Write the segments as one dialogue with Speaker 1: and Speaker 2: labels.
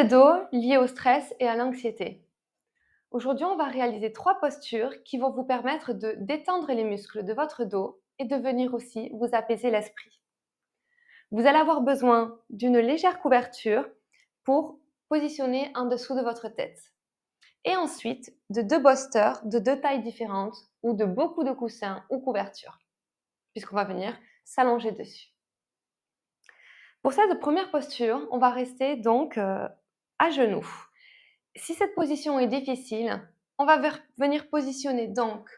Speaker 1: de dos liés au stress et à l'anxiété. Aujourd'hui, on va réaliser 3 postures qui vont vous permettre de détendre les muscles de votre dos et de venir aussi vous apaiser l'esprit. Vous allez avoir besoin d'une légère couverture pour positionner en dessous de votre tête. Et ensuite, de 2 bolsters de 2 tailles différentes ou de beaucoup de coussins ou couvertures, puisqu'on va venir s'allonger dessus. Pour cette première posture, on va rester donc à genoux. Si cette position est difficile, on va venir positionner donc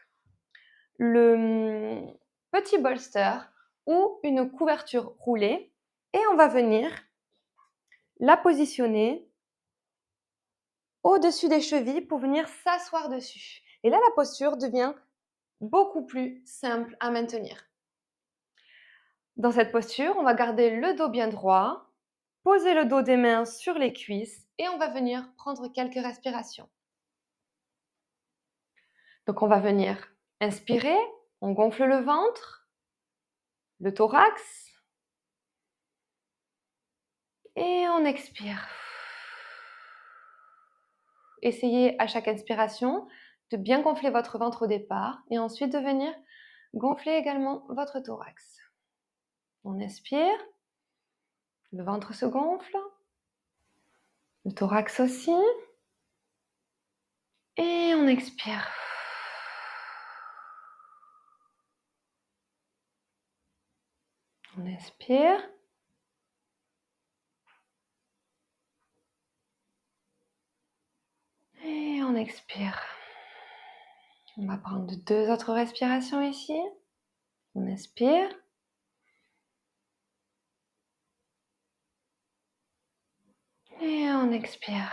Speaker 1: le petit bolster ou une couverture roulée et on va venir la positionner au-dessus des chevilles pour venir s'asseoir dessus. Et là, la posture devient beaucoup plus simple à maintenir. Dans cette posture, on va garder le dos bien droit, poser le dos des mains sur les cuisses et on va venir prendre quelques respirations. Donc on va venir inspirer, on gonfle le ventre, le thorax et on expire. Essayez à chaque inspiration de bien gonfler votre ventre au départ et ensuite de venir gonfler également votre thorax. On inspire, le ventre se gonfle, le thorax aussi et on expire. On inspire. Et on expire. On va prendre 2 autres respirations ici. On inspire. Et on expire.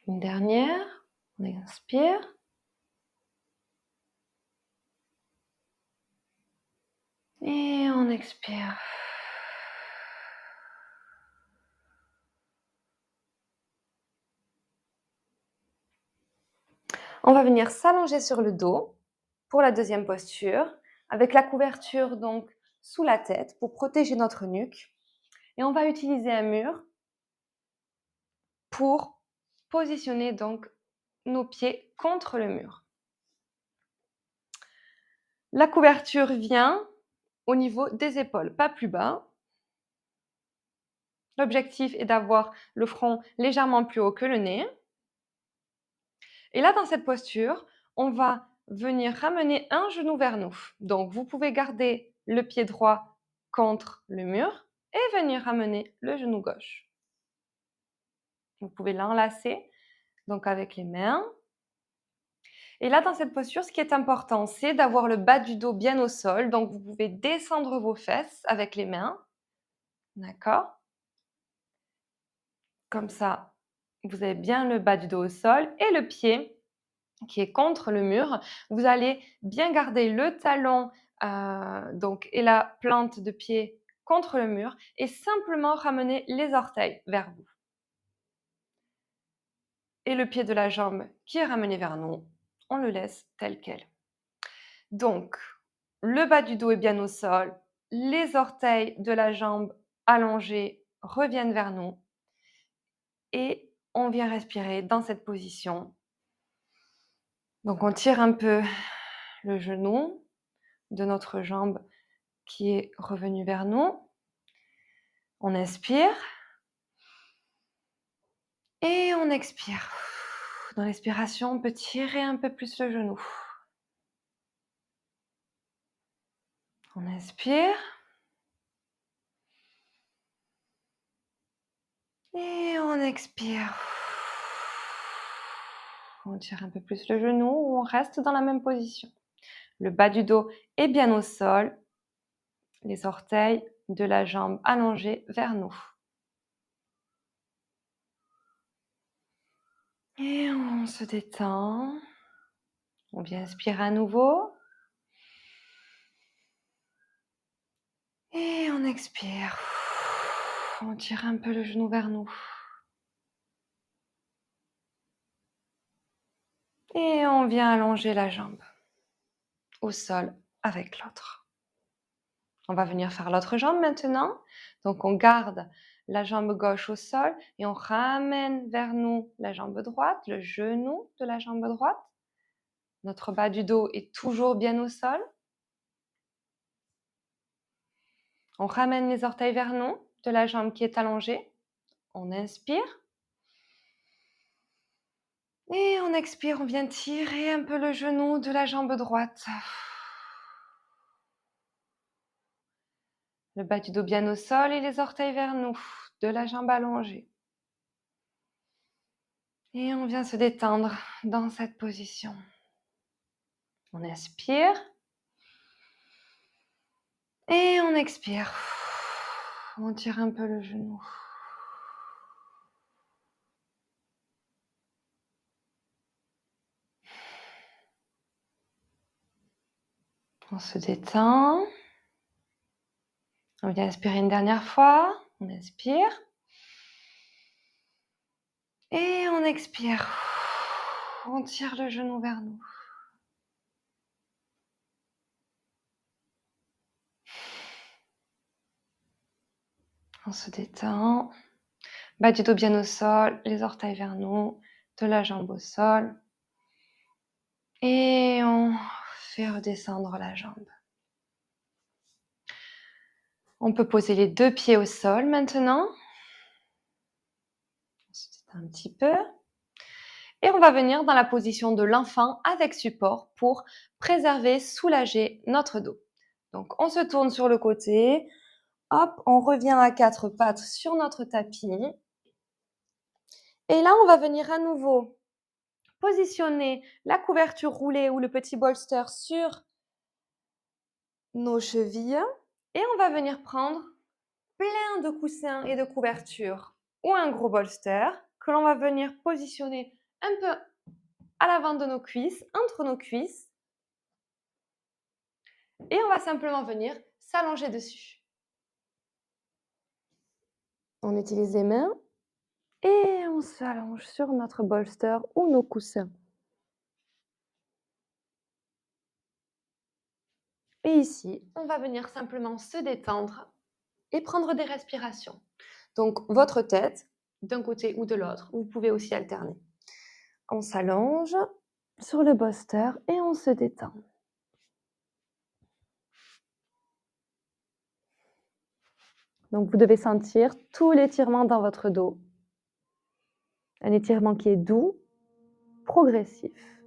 Speaker 1: Une dernière. On inspire. Et on expire. On va venir s'allonger sur le dos pour la deuxième posture, avec la couverture donc sous la tête pour protéger notre nuque. Et on va utiliser un mur pour positionner donc nos pieds contre le mur. La couverture vient au niveau des épaules, pas plus bas. L'objectif est d'avoir le front légèrement plus haut que le nez. Et là, dans cette posture, on va venir ramener un genou vers nous. Donc, vous pouvez garder le pied droit contre le mur et venir ramener le genou gauche. Vous pouvez l'enlacer donc avec les mains. Et là, dans cette posture, ce qui est important, c'est d'avoir le bas du dos bien au sol. Donc, vous pouvez descendre vos fesses avec les mains. D'accord? Comme ça, vous avez bien le bas du dos au sol et le pied qui est contre le mur. Vous allez bien garder le talon donc, et la plante de pied contre le mur et simplement ramener les orteils vers vous. Et le pied de la jambe qui est ramené vers nous, on le laisse tel quel. Donc, le bas du dos est bien au sol, les orteils de la jambe allongés reviennent vers nous et on vient respirer dans cette position. Donc, on tire un peu le genou de notre jambe qui est revenu vers nous. On inspire et on expire. Dans l'expiration, on peut tirer un peu plus le genou. On inspire et on expire. On tire un peu plus le genou ou on reste dans la même position. Le bas du dos est bien au sol, les orteils de la jambe allongés vers nous. Et on se détend. On vient inspirer à nouveau. Et on expire. On tire un peu le genou vers nous. Et on vient allonger la jambe au sol avec l'autre. On va venir faire l'autre jambe maintenant. Donc, on garde la jambe gauche au sol et on ramène vers nous la jambe droite, le genou de la jambe droite. Notre bas du dos est toujours bien au sol. On ramène les orteils vers nous de la jambe qui est allongée. On inspire. Et on expire, on vient tirer un peu le genou de la jambe droite. Le bas du dos bien au sol et les orteils vers nous, de la jambe allongée. Et on vient se détendre dans cette position. On inspire. Et on expire. On tire un peu le genou. On se détend. On vient inspirer une dernière fois. On inspire. Et on expire. On tire le genou vers nous. On se détend. Bas du dos bien au sol, les orteils vers nous, de la jambe au sol. Et on fait redescendre la jambe. On peut poser les deux pieds au sol maintenant. On se détend un petit peu. Et on va venir dans la position de l'enfant avec support pour préserver, soulager notre dos. Donc, on se tourne sur le côté. Hop, on revient à quatre pattes sur notre tapis. Et là, on va venir à nouveau positionner la couverture roulée ou le petit bolster sur nos chevilles. Et on va venir prendre plein de coussins et de couvertures ou un gros bolster que l'on va venir positionner un peu à l'avant de nos cuisses, entre nos cuisses. Et on va simplement venir s'allonger dessus. On utilise les mains et on s'allonge sur notre bolster ou nos coussins. Et ici, on va venir simplement se détendre et prendre des respirations. Donc, votre tête, d'un côté ou de l'autre, vous pouvez aussi alterner. On s'allonge sur le bolster et on se détend. Donc, vous devez sentir tout l'étirement dans votre dos. Un étirement qui est doux, progressif.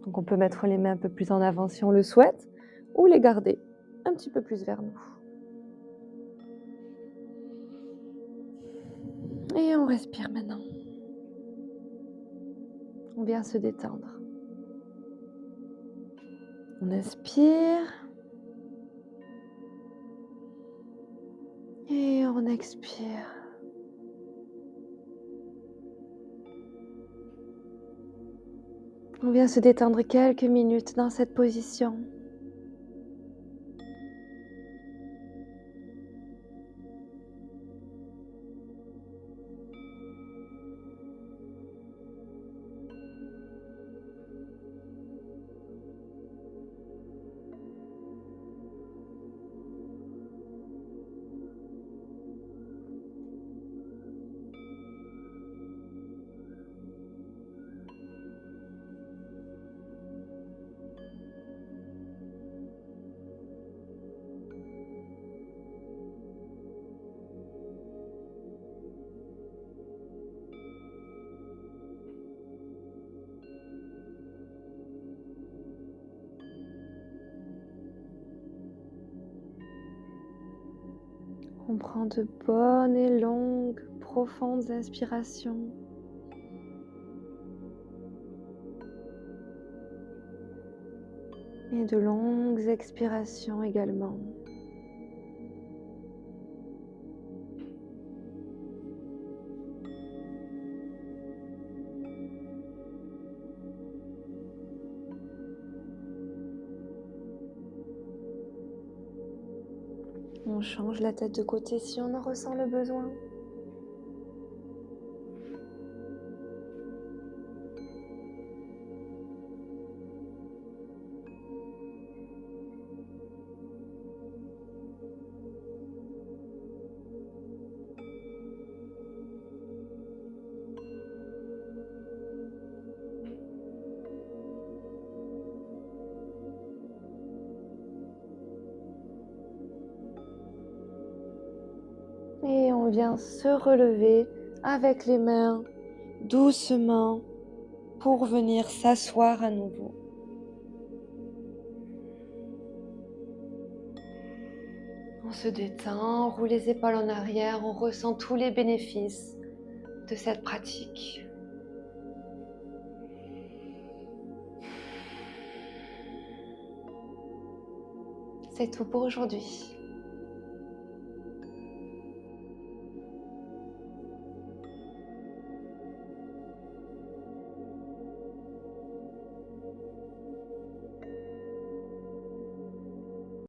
Speaker 1: Donc, on peut mettre les mains un peu plus en avant si on le souhaite, ou les garder un petit peu plus vers nous. Et on respire maintenant. On vient se détendre. On inspire. Et on expire. On vient se détendre quelques minutes dans cette position. On prend de bonnes et longues, profondes inspirations. Et de longues expirations également. On change la tête de côté si on en ressent le besoin. On vient se relever avec les mains doucement pour venir s'asseoir à nouveau. On se détend, on roule les épaules en arrière, on ressent tous les bénéfices de cette pratique. C'est tout pour aujourd'hui.